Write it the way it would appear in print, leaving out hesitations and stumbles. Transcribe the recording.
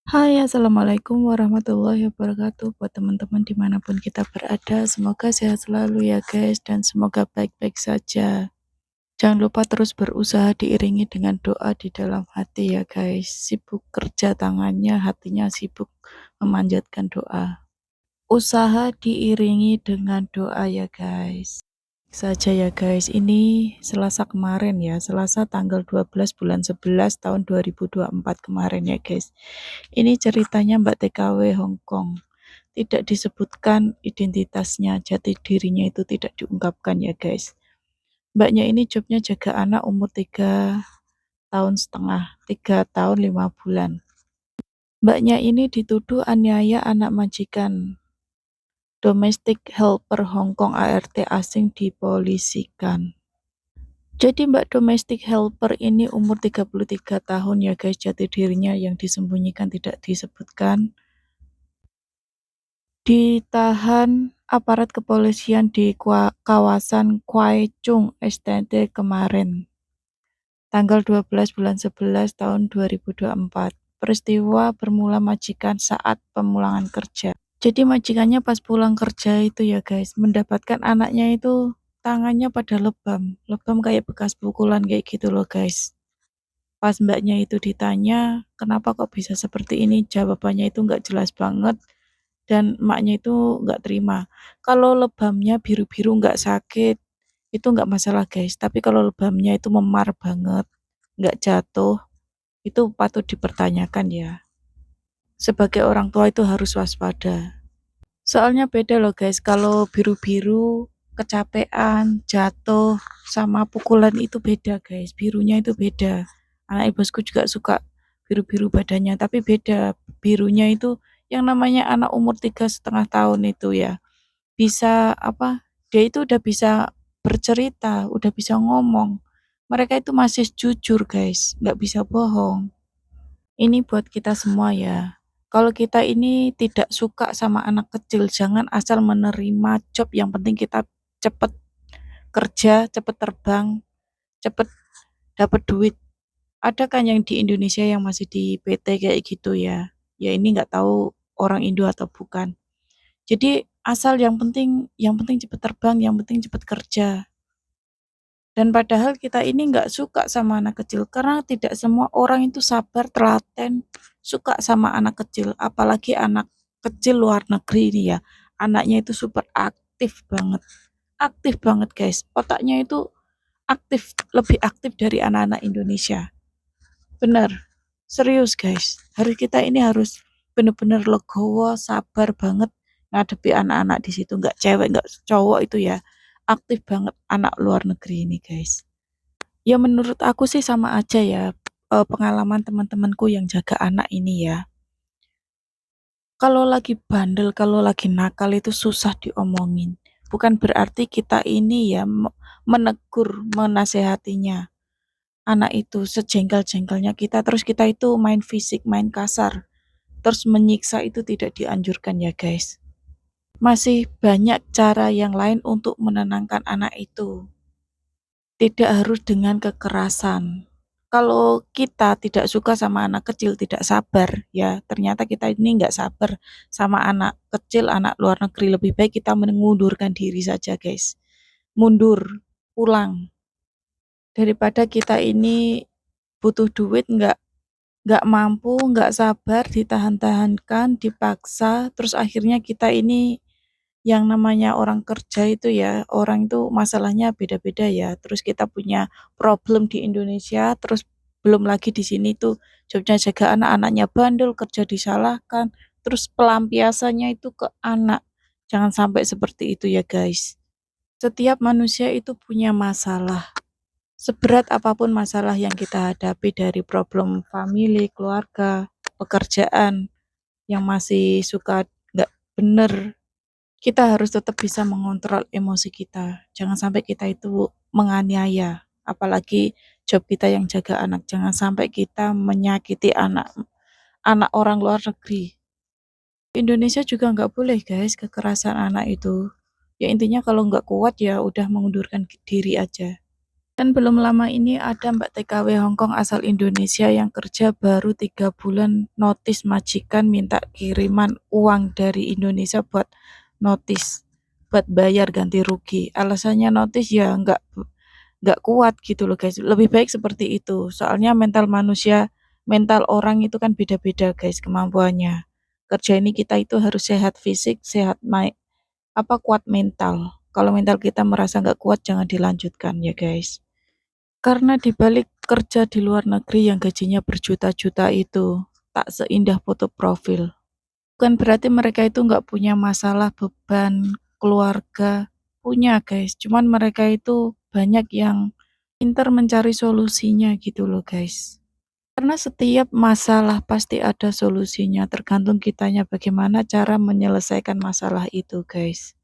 Hai, assalamualaikum warahmatullahi wabarakatuh. Buat teman-teman dimanapun kita berada, semoga sehat selalu ya guys, dan semoga baik-baik saja. Jangan lupa terus berusaha diiringi dengan doa di dalam hati ya guys. Sibuk kerja tangannya, hatinya sibuk memanjatkan doa. Usaha diiringi dengan doa ya guys. Saja ya guys, ini Selasa kemarin ya, Selasa tanggal 12 bulan 11 tahun 2024 kemarin ya guys. Ini ceritanya Mbak TKW Hong Kong. Tidak disebutkan identitasnya, jati dirinya itu tidak diungkapkan ya guys. Mbaknya ini jobnya jaga anak umur 3 tahun setengah, 3 tahun 5 bulan. Mbaknya ini dituduh aniaya anak majikan. Domestic helper Hong Kong ART asing dipolisikan. Jadi Mbak domestic helper ini umur 33 tahun ya guys, jati dirinya yang disembunyikan tidak disebutkan. Ditahan aparat kepolisian di kawasan Kwai Chung Estende kemarin, tanggal 12 bulan 11 tahun 2024. Peristiwa bermula majikan saat pemulangan kerja. Jadi majikannya pas pulang kerja itu ya guys, mendapatkan anaknya itu tangannya pada lebam. Lebam kayak bekas pukulan kayak gitu loh guys. Pas mbaknya itu ditanya, kenapa kok bisa seperti ini? Jawabannya itu nggak jelas banget. Dan emaknya itu nggak terima. Kalau lebamnya biru-biru nggak sakit, itu nggak masalah guys. Tapi kalau lebamnya itu memar banget, nggak jatuh, itu patut dipertanyakan ya. Sebagai orang tua itu harus waspada. Soalnya beda loh guys, kalau biru-biru, kecapean, jatuh, sama pukulan itu beda guys. Birunya itu beda. Anak bosku juga suka biru-biru badannya, tapi beda. Birunya itu yang namanya anak umur 3,5 tahun itu ya. Bisa apa? Dia itu udah bisa bercerita, udah bisa ngomong. Mereka itu masih jujur guys, nggak bisa bohong. Ini buat kita semua ya. Kalau kita ini tidak suka sama anak kecil, jangan asal menerima job, yang penting kita cepet kerja, cepet terbang, cepet dapat duit. Ada kan yang di Indonesia yang masih di PT kayak gitu ya. Ya ini nggak tahu orang Indo atau bukan. Jadi asal yang penting cepet terbang, yang penting cepet kerja. Dan padahal kita ini nggak suka sama anak kecil karena tidak semua orang itu sabar, telaten, suka sama anak kecil. Apalagi anak kecil luar negeri ini ya. Anaknya itu super aktif banget guys. Otaknya itu aktif, lebih aktif dari anak-anak Indonesia. Bener, serius guys. Kita ini harus bener-bener legowo, sabar banget ngadepi anak-anak di situ. Nggak cewek, nggak cowok itu ya. Aktif banget anak luar negeri ini guys. Ya menurut aku sih sama aja ya, pengalaman teman-temanku yang jaga anak ini ya. Kalau lagi bandel, kalau lagi nakal itu susah diomongin. Bukan berarti kita ini ya menegur, menasehatinya. Anak itu sejengkal-jengkalnya kita, terus kita itu main fisik, main kasar. Terus menyiksa itu tidak dianjurkan ya guys. Masih banyak cara yang lain untuk menenangkan anak itu. Tidak harus dengan kekerasan. Kalau kita tidak suka sama anak kecil, tidak sabar, ya ternyata kita ini nggak sabar sama anak kecil, anak luar negeri. Lebih baik kita mengundurkan diri saja, guys. Mundur, pulang. Daripada kita ini butuh duit, nggak mampu, nggak sabar, ditahan-tahankan, dipaksa, terus akhirnya kita ini yang namanya orang kerja itu ya, orang itu masalahnya beda-beda ya. Terus kita punya problem di Indonesia, terus belum lagi di sini tuh jobnya jaga anak-anaknya bandel, kerja disalahkan, terus pelampiasannya itu ke anak. Jangan sampai seperti itu ya guys. Setiap manusia itu punya masalah. Seberat apapun masalah yang kita hadapi dari problem family, keluarga, pekerjaan, yang masih suka nggak bener, kita harus tetap bisa mengontrol emosi kita. Jangan sampai kita itu menganiaya, apalagi job kita yang jaga anak. Jangan sampai kita menyakiti anak anak orang luar negeri. Indonesia juga nggak boleh guys kekerasan anak itu. Ya intinya kalau nggak kuat ya udah mengundurkan diri aja. Dan belum lama ini ada Mbak TKW Hongkong asal Indonesia yang kerja baru 3 bulan notis majikan minta kiriman uang dari Indonesia buat notis, buat bayar ganti rugi. Alasannya notis ya nggak kuat gitu loh guys. Lebih baik seperti itu. Soalnya mental manusia, mental orang itu kan beda-beda guys kemampuannya. Kerja ini kita itu harus sehat fisik, sehat kuat mental. Kalau mental kita merasa nggak kuat jangan dilanjutkan ya guys. Karena di balik kerja di luar negeri yang gajinya berjuta-juta itu tak seindah foto profil. Bukan berarti mereka itu nggak punya masalah, beban, keluarga. Punya guys, cuman mereka itu banyak yang pintar mencari solusinya gitu loh guys. Karena setiap masalah pasti ada solusinya, tergantung kitanya bagaimana cara menyelesaikan masalah itu guys.